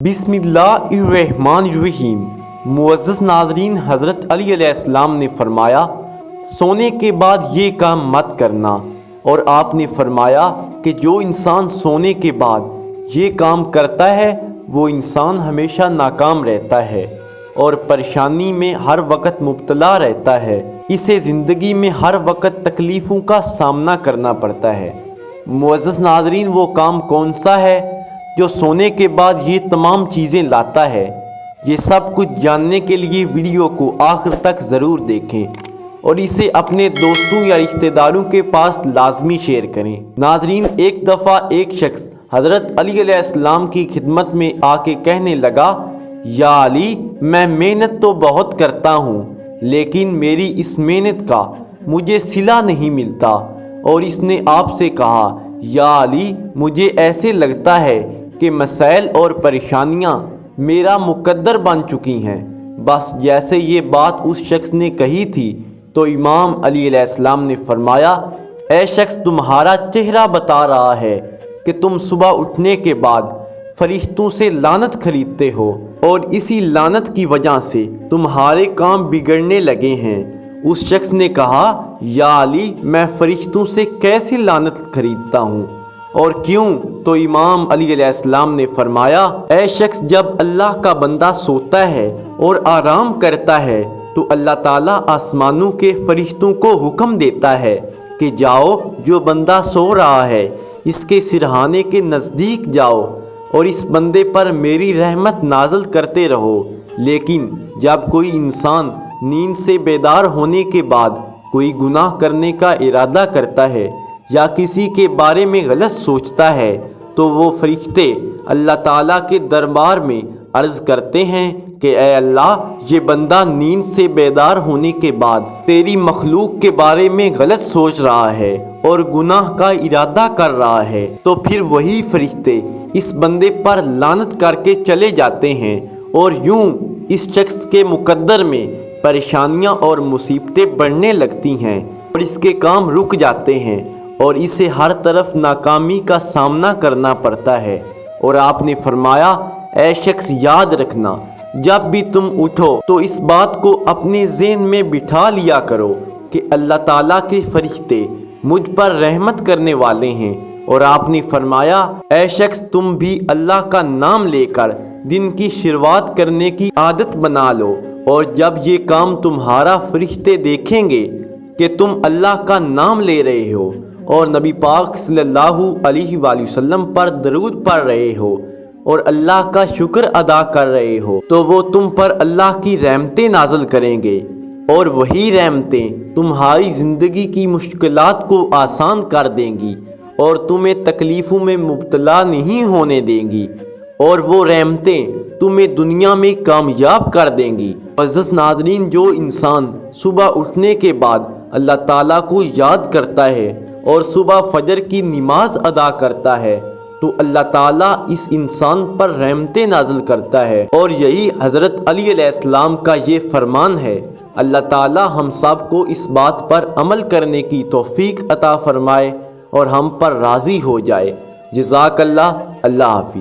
بسم اللہ الرحمن الرحیم۔ معزز ناظرین، حضرت علی علیہ السلام نے فرمایا سونے کے بعد یہ کام مت کرنا، اور آپ نے فرمایا کہ جو انسان سونے کے بعد یہ کام کرتا ہے وہ انسان ہمیشہ ناکام رہتا ہے اور پریشانی میں ہر وقت مبتلا رہتا ہے، اسے زندگی میں ہر وقت تکلیفوں کا سامنا کرنا پڑتا ہے۔ معزز ناظرین، وہ کام کون سا ہے جو سونے کے بعد یہ تمام چیزیں لاتا ہے؟ یہ سب کچھ جاننے کے لیے ویڈیو کو آخر تک ضرور دیکھیں اور اسے اپنے دوستوں یا رشتہ داروں کے پاس لازمی شیئر کریں۔ ناظرین، ایک دفعہ ایک شخص حضرت علی علیہ السلام کی خدمت میں آ کے کہنے لگا، یا علی، میں محنت تو بہت کرتا ہوں لیکن میری اس محنت کا مجھے صلہ نہیں ملتا۔ اور اس نے آپ سے کہا، یا علی، مجھے ایسے لگتا ہے کہ مسائل اور پریشانیاں میرا مقدر بن چکی ہیں۔ بس جیسے یہ بات اس شخص نے کہی تھی تو امام علی علیہ السلام نے فرمایا، اے شخص، تمہارا چہرہ بتا رہا ہے کہ تم صبح اٹھنے کے بعد فرشتوں سے لعنت خریدتے ہو اور اسی لعنت کی وجہ سے تمہارے کام بگڑنے لگے ہیں۔ اس شخص نے کہا، یا علی، میں فرشتوں سے کیسے لعنت خریدتا ہوں اور کیوں؟ تو امام علی علیہ السلام نے فرمایا، اے شخص، جب اللہ کا بندہ سوتا ہے اور آرام کرتا ہے تو اللہ تعالیٰ آسمانوں کے فرشتوں کو حکم دیتا ہے کہ جاؤ، جو بندہ سو رہا ہے اس کے سرہانے کے نزدیک جاؤ اور اس بندے پر میری رحمت نازل کرتے رہو۔ لیکن جب کوئی انسان نیند سے بیدار ہونے کے بعد کوئی گناہ کرنے کا ارادہ کرتا ہے یا کسی کے بارے میں غلط سوچتا ہے تو وہ فرشتے اللہ تعالیٰ کے دربار میں عرض کرتے ہیں کہ اے اللہ، یہ بندہ نیند سے بیدار ہونے کے بعد تیری مخلوق کے بارے میں غلط سوچ رہا ہے اور گناہ کا ارادہ کر رہا ہے، تو پھر وہی فرشتے اس بندے پر لعنت کر کے چلے جاتے ہیں اور یوں اس شخص کے مقدر میں پریشانیاں اور مصیبتیں بڑھنے لگتی ہیں اور اس کے کام رک جاتے ہیں اور اسے ہر طرف ناکامی کا سامنا کرنا پڑتا ہے۔ اور آپ نے فرمایا، اے شخص، یاد رکھنا، جب بھی تم اٹھو تو اس بات کو اپنے ذہن میں بٹھا لیا کرو کہ اللہ تعالیٰ کے فرشتے مجھ پر رحمت کرنے والے ہیں۔ اور آپ نے فرمایا، اے شخص، تم بھی اللہ کا نام لے کر دن کی شروعات کرنے کی عادت بنا لو، اور جب یہ کام تمہارا فرشتے دیکھیں گے کہ تم اللہ کا نام لے رہے ہو اور نبی پاک صلی اللہ علیہ وآلہ وسلم پر درود پڑھ رہے ہو اور اللہ کا شکر ادا کر رہے ہو، تو وہ تم پر اللہ کی رحمتیں نازل کریں گے اور وہی رحمتیں تمہاری زندگی کی مشکلات کو آسان کر دیں گی اور تمہیں تکلیفوں میں مبتلا نہیں ہونے دیں گی، اور وہ رحمتیں تمہیں دنیا میں کامیاب کر دیں گی۔ عزیز ناظرین، جو انسان صبح اٹھنے کے بعد اللہ تعالیٰ کو یاد کرتا ہے اور صبح فجر کی نماز ادا کرتا ہے تو اللہ تعالیٰ اس انسان پر رحمتیں نازل کرتا ہے، اور یہی حضرت علی علیہ السلام کا یہ فرمان ہے۔ اللہ تعالیٰ ہم سب کو اس بات پر عمل کرنے کی توفیق عطا فرمائے اور ہم پر راضی ہو جائے۔ جزاک اللہ۔ اللہ حافظ۔